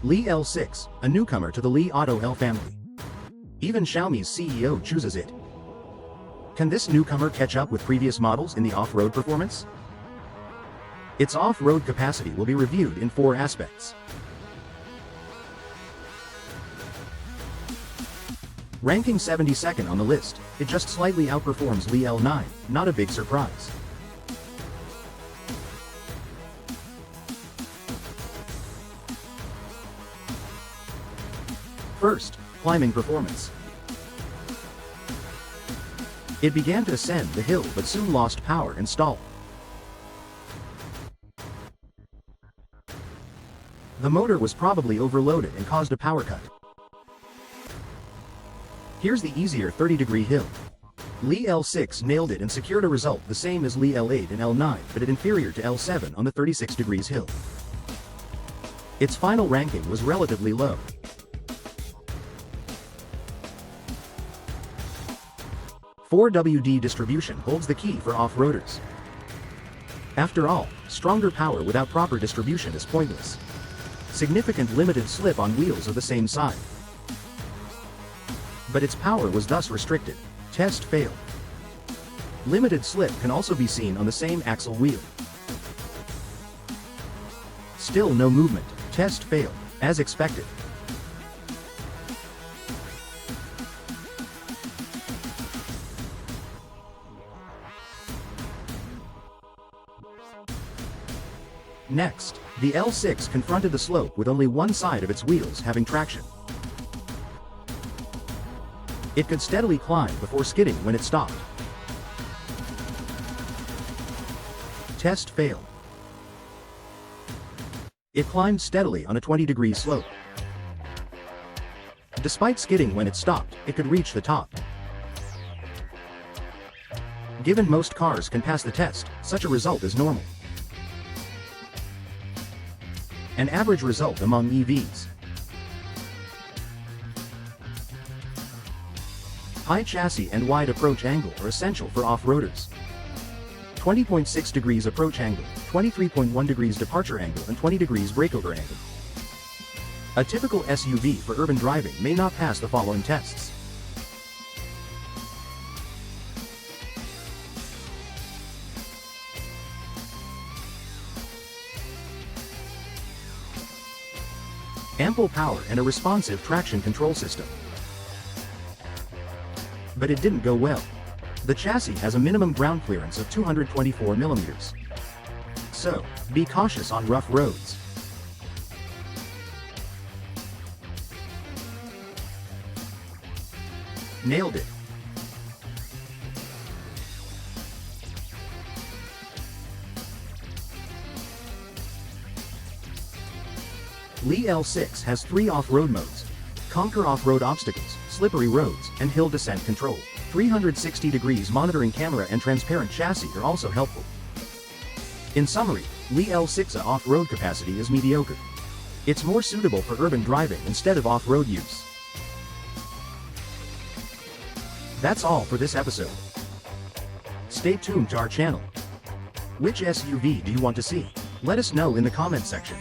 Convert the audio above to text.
Li L6, a newcomer to the Li Auto L family. Even Xiaomi's CEO chooses it. Can this newcomer catch up with previous models in the off-road performance? Its off-road capacity will be reviewed in 4 aspects. Ranking 72nd on the list, it just slightly outperforms Li L9, not a big surprise. First, climbing performance. It began to ascend the hill but soon lost power and stalled. The motor was probably overloaded and caused a power cut. Here's the easier 30-degree hill. Li L6 nailed it and secured a result the same as Li L8 and L9, but inferior to L7 on the 36 degrees hill. Its final ranking was relatively low. "4WD distribution holds the key for off-roaders. After all, stronger power without proper distribution is pointless. Significant limited slip on wheels of the same side. But its power was thus restricted. Test failed. Limited slip can also be seen on the same axle wheel. Still no movement. Test failed, as expected. Next, the L6 confronted the slope with only one side of its wheels having traction. It could steadily climb before skidding when it stopped. Test failed. It climbed steadily on a 20-degree slope. Despite skidding when it stopped, it could reach the top. Given most cars can pass the test, such a result is normal. An average result among EVs. High chassis and wide approach angle are essential for off-roaders. 20.6 degrees approach angle, 23.1 degrees departure angle and 20 degrees breakover angle. A typical SUV for urban driving may not pass the following tests. Ample power and a responsive traction control system. But it didn't go well. The chassis has a minimum ground clearance of 224 millimeters. So, be cautious on rough roads. Nailed it. Li L6 has 3 off-road modes: conquer off-road obstacles, slippery roads, and hill descent control. 360 degrees monitoring camera and transparent chassis are also helpful. In summary, Li L6's off-road capacity is mediocre. It's more suitable for urban driving instead of off-road use. That's all for this episode. Stay tuned to our channel. Which SUV do you want to see? Let us know in the comment section.